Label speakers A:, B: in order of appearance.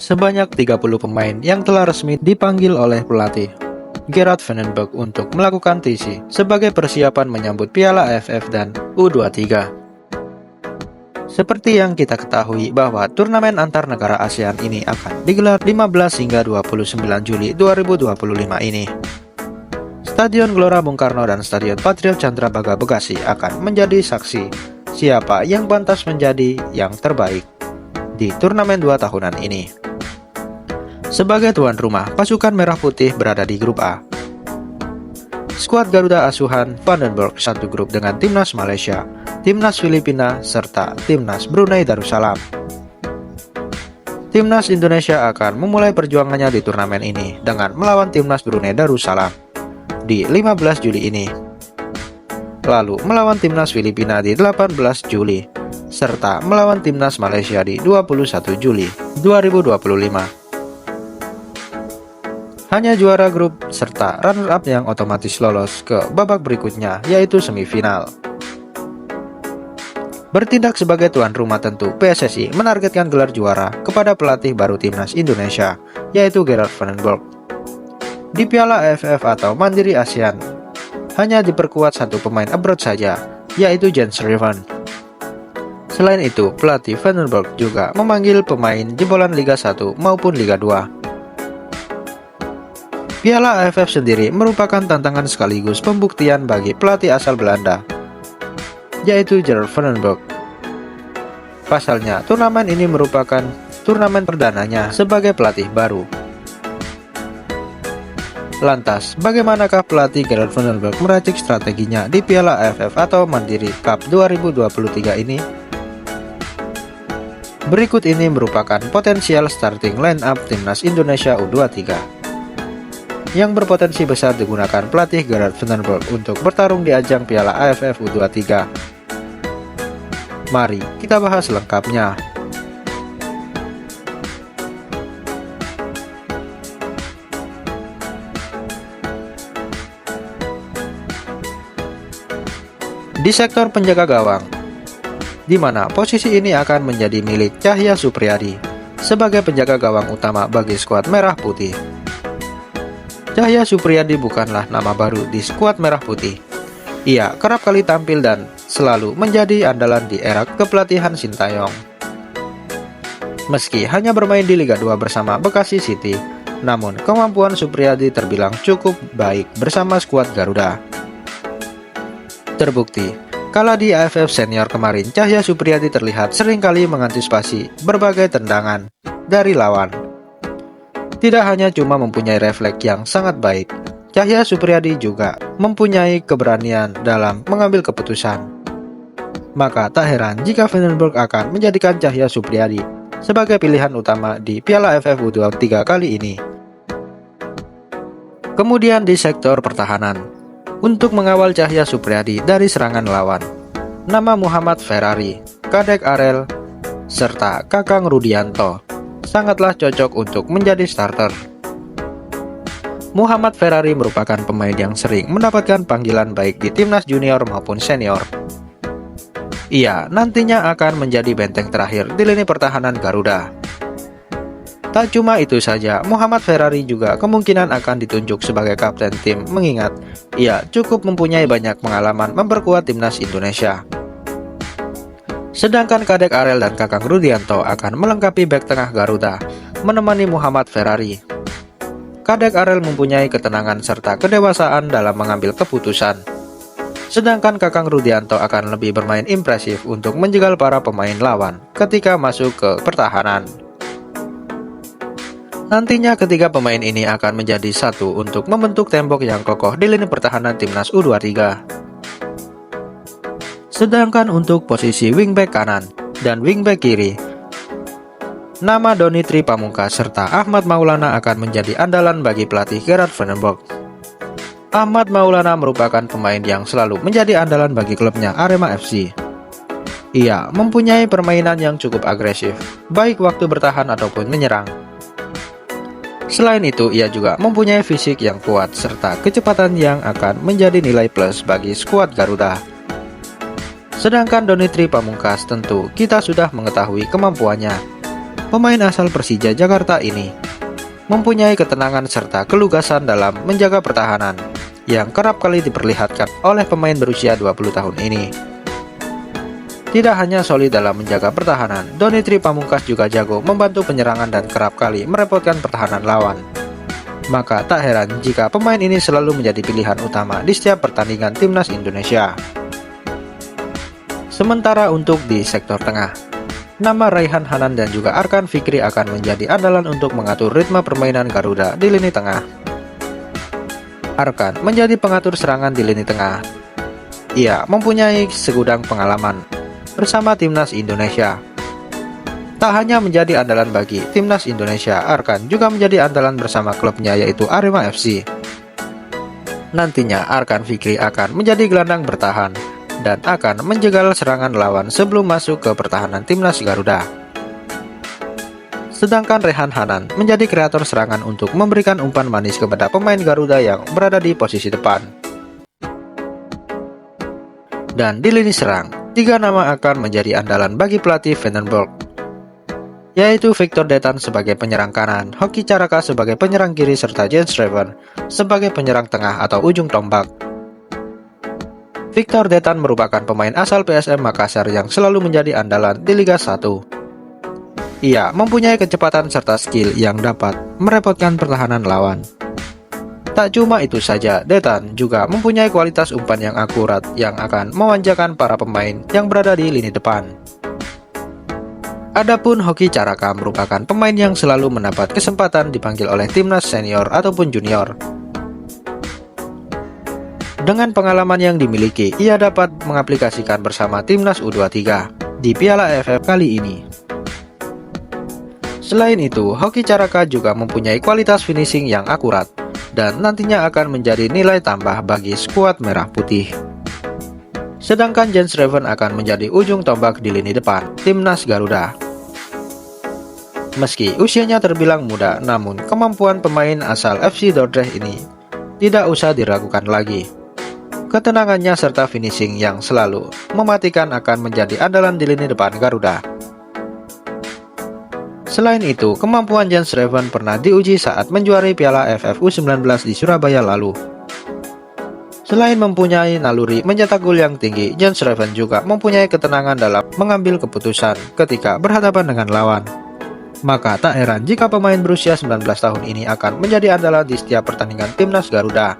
A: Sebanyak 30 pemain yang telah resmi dipanggil oleh pelatih Gerard Van den Berg untuk melakukan TC sebagai persiapan menyambut Piala AFF dan U23. Seperti yang kita ketahui bahwa turnamen antar negara ASEAN ini akan digelar 15 hingga 29 Juli 2025 ini. Stadion Gelora Bung Karno dan Stadion Patriot Candrabaga Bekasi akan menjadi saksi siapa yang pantas menjadi yang terbaik di turnamen 2 tahunan ini. Sebagai tuan rumah, pasukan Merah Putih berada di grup A. Skuad Garuda asuhan Van den Berg satu grup dengan Timnas Malaysia, Timnas Filipina, serta Timnas Brunei Darussalam. Timnas Indonesia akan memulai perjuangannya di turnamen ini dengan melawan Timnas Brunei Darussalam di 15 Juli ini. Lalu melawan Timnas Filipina di 18 Juli, serta melawan Timnas Malaysia di 21 Juli 2025. Hanya juara grup serta runner-up yang otomatis lolos ke babak berikutnya, yaitu semifinal. Bertindak sebagai tuan rumah tentu PSSI menargetkan gelar juara kepada pelatih baru Timnas Indonesia, yaitu Gerard Van den Berg. Di Piala AFF atau Mandiri ASEAN, hanya diperkuat satu pemain abroad saja, yaitu Jens Riven. Selain itu, pelatih Van den Berg juga memanggil pemain jebolan Liga 1 maupun Liga 2. Piala AFF sendiri merupakan tantangan sekaligus pembuktian bagi pelatih asal Belanda, yaitu Gerard Van den Berg. Pasalnya, turnamen ini merupakan turnamen perdananya sebagai pelatih baru. Lantas, bagaimanakah pelatih Gerard Van den Berg meracik strateginya di Piala AFF atau Mandiri Cup 2023 ini? Berikut ini merupakan potensial starting line-up Timnas Indonesia U23 yang berpotensi besar digunakan pelatih Gerard Van den Berg untuk bertarung di ajang Piala AFF U23. Mari kita bahas lengkapnya. Di sektor penjaga gawang, di mana posisi ini akan menjadi milik Cahya Supriyadi sebagai penjaga gawang utama bagi skuad Merah Putih. Cahya Supriyadi bukanlah nama baru di skuad Merah Putih. Ia kerap kali tampil dan selalu menjadi andalan di era kepelatihan Sintayong. Meski hanya bermain di Liga 2 bersama Bekasi City, namun kemampuan Supriyadi terbilang cukup baik bersama skuad Garuda. Terbukti, kala di AFF Senior kemarin, Cahya Supriyadi terlihat seringkali mengantisipasi berbagai tendangan dari lawan. Tidak hanya cuma mempunyai refleks yang sangat baik, Cahya Supriyadi juga mempunyai keberanian dalam mengambil keputusan. Maka tak heran jika Van den Berg akan menjadikan Cahya Supriyadi sebagai pilihan utama di Piala AFF U23 kali ini. Kemudian di sektor pertahanan, untuk mengawal Cahya Supriyadi dari serangan lawan, nama Muhammad Ferrari, Kadek Arel, serta Kakang Rudianto sangatlah cocok untuk menjadi starter. Muhammad Ferrari merupakan pemain yang sering mendapatkan panggilan baik di timnas junior maupun senior. Ia nantinya akan menjadi benteng terakhir di lini pertahanan Garuda. Tak cuma itu saja, Muhammad Ferrari juga kemungkinan akan ditunjuk sebagai kapten tim mengingat ia cukup mempunyai banyak pengalaman memperkuat timnas Indonesia. Sedangkan Kadek Arel dan Kakang Rudianto akan melengkapi bek tengah Garuda, menemani Muhammad Ferrari. Kadek Arel mempunyai ketenangan serta kedewasaan dalam mengambil keputusan. Sedangkan Kakang Rudianto akan lebih bermain impresif untuk menjegal para pemain lawan ketika masuk ke pertahanan. Nantinya ketiga pemain ini akan menjadi satu untuk membentuk tembok yang kokoh di lini pertahanan timnas U23. Sedangkan untuk posisi wingback kanan dan wingback kiri, nama Doni Tri Pamungkas serta Ahmad Maulana akan menjadi andalan bagi pelatih Gerard Van den Berg. Ahmad Maulana merupakan pemain yang selalu menjadi andalan bagi klubnya Arema FC. Ia mempunyai permainan yang cukup agresif, baik waktu bertahan ataupun menyerang. Selain itu, ia juga mempunyai fisik yang kuat serta kecepatan yang akan menjadi nilai plus bagi skuad Garuda. Sedangkan Doni Tri Pamungkas tentu kita sudah mengetahui kemampuannya. Pemain asal Persija Jakarta ini mempunyai ketenangan serta kelugasan dalam menjaga pertahanan yang kerap kali diperlihatkan oleh pemain berusia 20 tahun ini. Tidak hanya solid dalam menjaga pertahanan, Donny Pamungkas juga jago membantu penyerangan dan kerap kali merepotkan pertahanan lawan. Maka tak heran jika pemain ini selalu menjadi pilihan utama di setiap pertandingan timnas Indonesia. Sementara untuk di sektor tengah, nama Raihan Hanan dan juga Arkan Fikri akan menjadi andalan untuk mengatur ritme permainan Garuda di lini tengah. Arkan menjadi pengatur serangan di lini tengah. Ia mempunyai segudang pengalaman bersama timnas Indonesia. Tak hanya menjadi andalan bagi timnas Indonesia, Arkan juga menjadi andalan bersama klubnya yaitu Arema FC. Nantinya Arkan Fikri akan menjadi gelandang bertahan dan akan menjegal serangan lawan sebelum masuk ke pertahanan timnas Garuda. Sedangkan Raihan Hanan menjadi kreator serangan untuk memberikan umpan manis kepada pemain Garuda yang berada di posisi depan. Dan di lini serang, 3 nama akan menjadi andalan bagi pelatih Vandenberg, yaitu Victor Detan sebagai penyerang kanan, Hoki Caraka sebagai penyerang kiri, serta Jens Schreven sebagai penyerang tengah atau ujung tombak. Victor Detan merupakan pemain asal PSM Makassar yang selalu menjadi andalan di Liga 1. Ia mempunyai kecepatan serta skill yang dapat merepotkan pertahanan lawan. Tak cuma itu saja, Detan juga mempunyai kualitas umpan yang akurat yang akan memanjakan para pemain yang berada di lini depan. Adapun Hoki Caraka merupakan pemain yang selalu mendapat kesempatan dipanggil oleh timnas senior ataupun junior. Dengan pengalaman yang dimiliki, ia dapat mengaplikasikan bersama timnas U23 di Piala AFF kali ini. Selain itu, Hoki Caraka juga mempunyai kualitas finishing yang akurat dan nantinya akan menjadi nilai tambah bagi skuad merah putih. Sedangkan Jens Schreven akan menjadi ujung tombak di lini depan timnas Garuda. Meski usianya terbilang muda, namun kemampuan pemain asal FC Dordrecht ini tidak usah diragukan lagi. Ketenangannya serta finishing yang selalu mematikan akan menjadi andalan di lini depan Garuda. Selain itu, kemampuan Jens Schreven pernah diuji saat menjuarai Piala AFF U19 di Surabaya lalu. Selain mempunyai naluri mencetak gol yang tinggi, Jens Schreven juga mempunyai ketenangan dalam mengambil keputusan ketika berhadapan dengan lawan. Maka tak heran jika pemain berusia 19 tahun ini akan menjadi andalan di setiap pertandingan timnas Garuda.